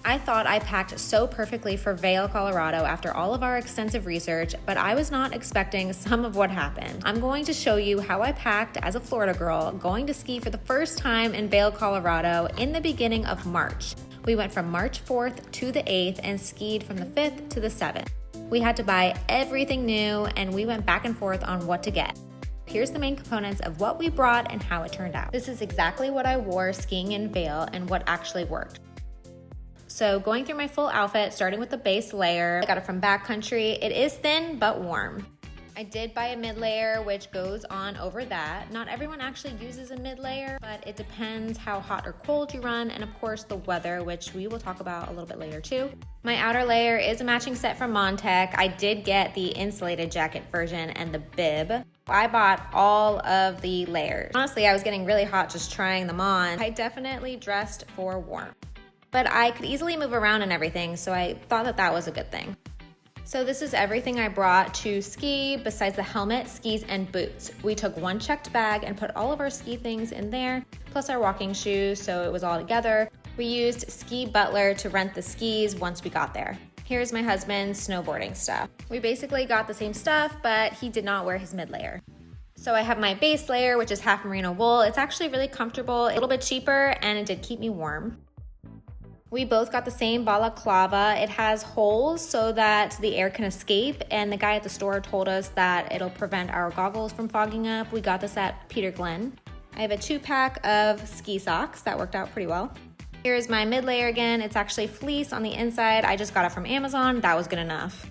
I thought I packed so perfectly for Vail, Colorado after all of our extensive research, but I was not expecting some of what happened. I'm going to show you how I packed as a Florida girl going to ski for the first time in Vail, Colorado in the beginning of March. We went from March 4th to the 8th and skied from the 5th to the 7th. We had to buy everything new and we went back and forth on what to get. Here's the main components of what we brought and how it turned out. This is exactly what I wore skiing in Vail and what actually worked. So going through my full outfit, starting with the base layer, I got it from backcountry. It is thin but warm. I did buy a mid layer, which goes on over that. Not everyone actually uses a mid layer, but it depends how hot or cold you run, and of course the weather, which we will talk about a little bit later too. My outer layer is a matching set from Montec. I did get the insulated jacket version and the bib. I bought all of the layers. Honestly, I was getting really hot just trying them on. I definitely dressed for warmth. But I could easily move around and everything, so I thought that that was a good thing. So this is everything I brought to ski besides the helmet, skis, and boots. We took one checked bag and put all of our ski things in there, plus our walking shoes, so it was all together. We used Ski Butler to rent the skis once we got there. Here's my husband's snowboarding stuff. We basically got the same stuff, but he did not wear his mid layer. So I have my base layer, which is half merino wool. It's actually really comfortable, a little bit cheaper, and it did keep me warm. We both got the same balaclava. It has holes so that the air can escape, and the guy at the store told us that it'll prevent our goggles from fogging up. We got this at Peter Glenn. I have a 2-pack of ski socks. That worked out pretty well. Here's my mid layer again. It's actually fleece on the inside. I just got it from Amazon. That was good enough.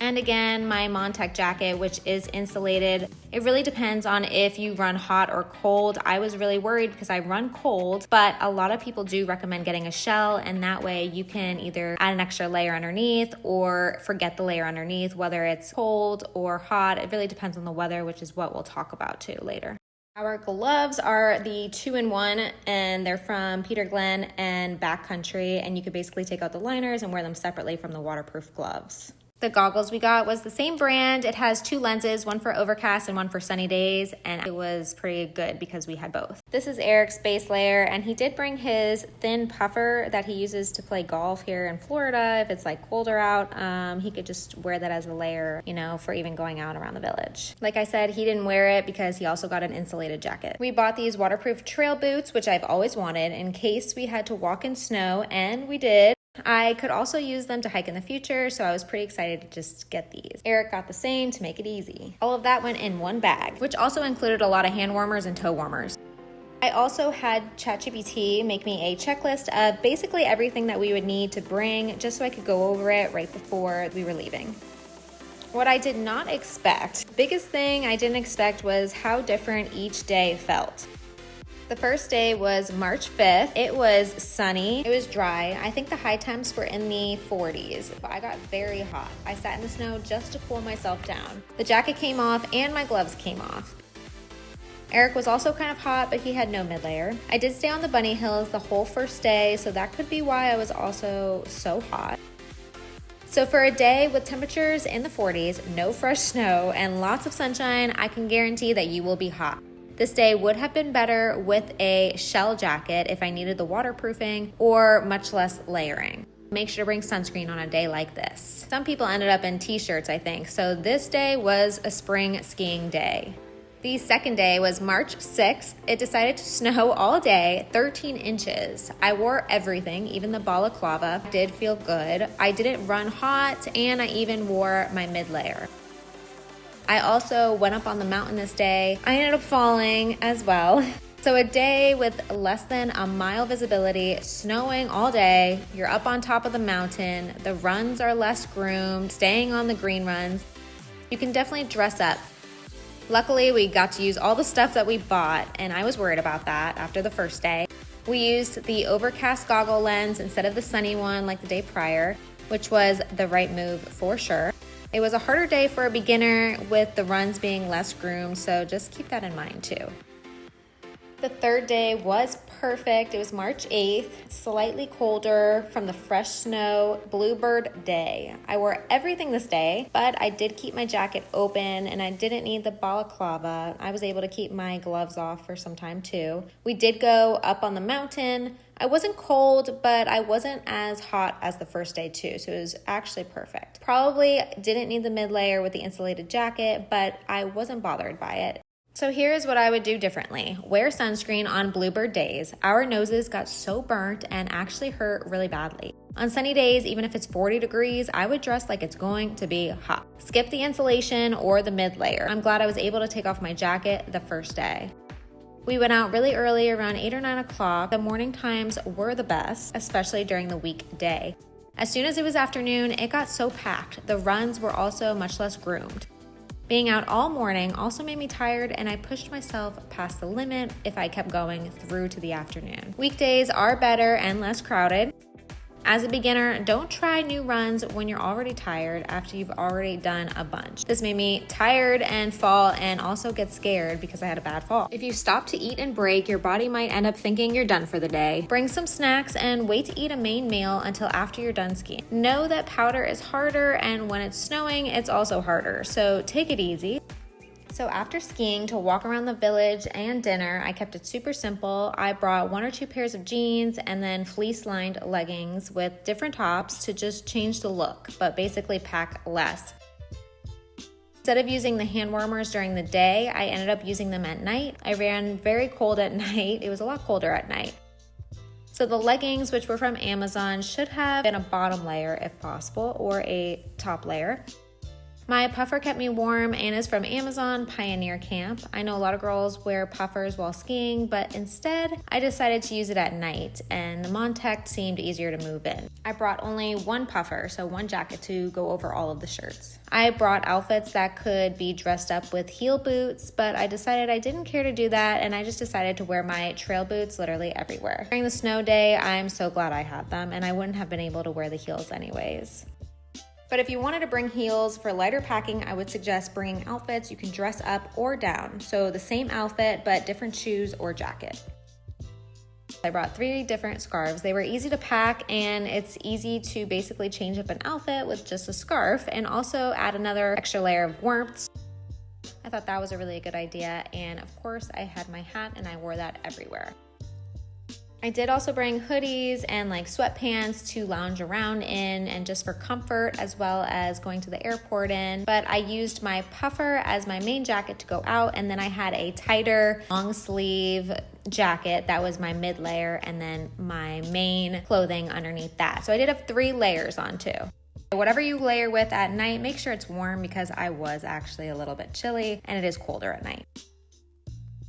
And again, my Montec jacket, which is insulated. It really depends on if you run hot or cold. I was really worried because I run cold, but a lot of people do recommend getting a shell, and that way you can either add an extra layer underneath or forget the layer underneath, whether it's cold or hot. It really depends on the weather, which is what we'll talk about too later. Our gloves are the 2-in-1, and they're from Peter Glenn and Backcountry, and you could basically take out the liners and wear them separately from the waterproof gloves. The goggles we got was the same brand. It has 2 lenses, one for overcast and one for sunny days, and it was pretty good because we had both. This is Eric's base layer, and he did bring his thin puffer that he uses to play golf here in Florida. If it's like colder out, he could just wear that as a layer, for even going out around the village. Like I said, he didn't wear it because he also got an insulated jacket. We bought these waterproof trail boots, which I've always wanted in case we had to walk in snow, and we did. I could also use them to hike in the future, so I was pretty excited to just get these. Eric got the same to make it easy. All of that went in one bag, which also included a lot of hand warmers and toe warmers. I also had ChatGPT make me a checklist of basically everything that we would need to bring, just so I could go over it right before we were leaving. What I did not expect, the biggest thing I didn't expect was how different each day felt. The first day was March 5th. It was sunny. It was dry. I think the high temps were in the 40s. I got very hot. I sat in the snow just to cool myself down. The jacket came off and my gloves came off. Eric was also kind of hot, but he had no mid layer. I did stay on the bunny hills the whole first day, so that could be why I was also so hot. So for a day with temperatures in the 40s, no fresh snow, and lots of sunshine, I can guarantee that you will be hot. This day would have been better with a shell jacket if I needed the waterproofing or much less layering. Make sure to bring sunscreen on a day like this. Some people ended up in t-shirts, I think, so this day was a spring skiing day. The second day was March 6th. It decided to snow all day, 13 inches. I wore everything, even the balaclava. Did feel good. I didn't run hot, and I even wore my mid layer. I also went up on the mountain this day. I ended up falling as well. So a day with less than a mile visibility, snowing all day, you're up on top of the mountain, the runs are less groomed, staying on the green runs. You can definitely dress up. Luckily, we got to use all the stuff that we bought, and I was worried about that after the first day. We used the overcast goggle lens instead of the sunny one like the day prior, which was the right move for sure. It was a harder day for a beginner with the runs being less groomed, so just keep that in mind too. The third day was perfect. It was March 8th, slightly colder from the fresh snow, bluebird day. I wore everything this day, but I did keep my jacket open and I didn't need the balaclava. I was able to keep my gloves off for some time too. We did go up on the mountain, I wasn't cold, but I wasn't as hot as the first day too, so it was actually perfect. Probably didn't need the mid layer with the insulated jacket, but I wasn't bothered by it. So here's what I would do differently. Wear sunscreen on bluebird days. Our noses got so burnt and actually hurt really badly. On sunny days, even if it's 40 degrees, I would dress like it's going to be hot. Skip the insulation or the mid layer. I'm glad I was able to take off my jacket the first day. We went out really early, around 8 or 9 o'clock. The morning times were the best, especially during the weekday. As soon as it was afternoon, it got so packed. The runs were also much less groomed. Being out all morning also made me tired, and I pushed myself past the limit if I kept going through to the afternoon. Weekdays are better and less crowded. As a beginner, don't try new runs when you're already tired after you've already done a bunch. This made me tired and fall, and also get scared because I had a bad fall. If you stop to eat and break, your body might end up thinking you're done for the day. Bring some snacks and wait to eat a main meal until after you're done skiing. Know that powder is harder, and when it's snowing, it's also harder, so take it easy. So after skiing, to walk around the village and dinner, I kept it super simple. I brought 1 or 2 pairs of jeans and then fleece-lined leggings with different tops to just change the look, but basically pack less. Instead of using the hand warmers during the day, I ended up using them at night. I ran very cold at night. It was a lot colder at night. So the leggings, which were from Amazon, should have been a bottom layer if possible, or a top layer. My puffer kept me warm and is from Amazon Pioneer Camp. I know a lot of girls wear puffers while skiing, but instead I decided to use it at night, and the Montec seemed easier to move in. I brought only 1 puffer, so 1 jacket to go over all of the shirts. I brought outfits that could be dressed up with heel boots, but I decided I didn't care to do that, and I just decided to wear my trail boots literally everywhere. During the snow day, I'm so glad I had them, and I wouldn't have been able to wear the heels anyways. But if you wanted to bring heels for lighter packing, I would suggest bringing outfits you can dress up or down. So the same outfit, but different shoes or jacket. I brought 3 different scarves. They were easy to pack, and it's easy to basically change up an outfit with just a scarf and also add another extra layer of warmth. I thought that was a really good idea. And of course I had my hat, and I wore that everywhere. I did also bring hoodies and like sweatpants to lounge around in, and just for comfort, as well as going to the airport in. But I used my puffer as my main jacket to go out, and then I had a tighter long sleeve jacket that was my mid layer, and then my main clothing underneath that. So I did have 3 layers on too. Whatever you layer with at night, make sure it's warm, because I was actually a little bit chilly and it is colder at night.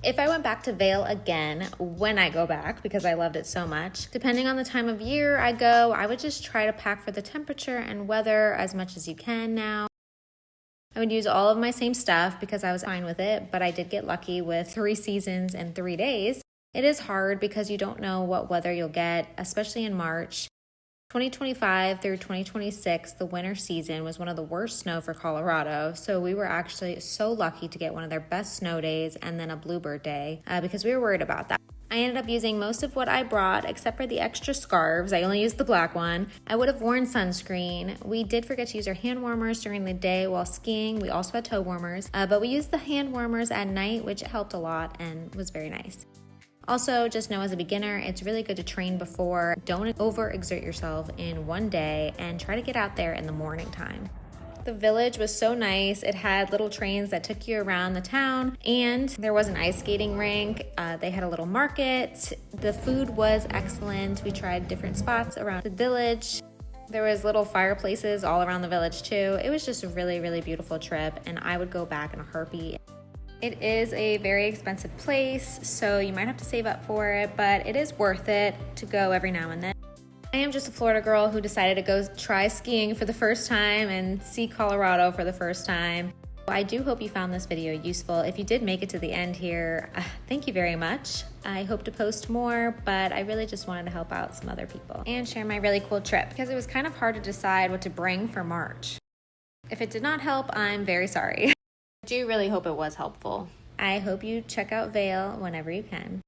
If I went back to Vail again, when I go back, because I loved it so much, depending on the time of year I go, I would just try to pack for the temperature and weather as much as you can now. I would use all of my same stuff because I was fine with it, but I did get lucky with 3 seasons in 3 days. It is hard because you don't know what weather you'll get, especially in March. 2025 through 2026, the winter season, was one of the worst snow for Colorado, so we were actually so lucky to get one of their best snow days and then a bluebird day because we were worried about that. I ended up using most of what I brought except for the extra scarves. I only used the black one. I would have worn sunscreen. We did forget to use our hand warmers during the day while skiing. We also had toe warmers, but we used the hand warmers at night, which helped a lot and was very nice. Also, just know as a beginner, it's really good to train before. Don't overexert yourself in one day, and try to get out there in the morning time. The village was so nice. It had little trains that took you around the town, and there was an ice skating rink. They had a little market. The food was excellent. We tried different spots around the village. There was little fireplaces all around the village too. It was just a really, really beautiful trip, and I would go back in a heartbeat. It is a very expensive place, so you might have to save up for it, but it is worth it to go every now and then. I am just a Florida girl who decided to go try skiing for the first time and see Colorado for the first time. I do hope you found this video useful. If you did make it to the end here, thank you very much. I hope to post more, but I really just wanted to help out some other people and share my really cool trip, because it was kind of hard to decide what to bring for March. If it did not help, I'm very sorry. I do really hope it was helpful. I hope you check out Vail whenever you can.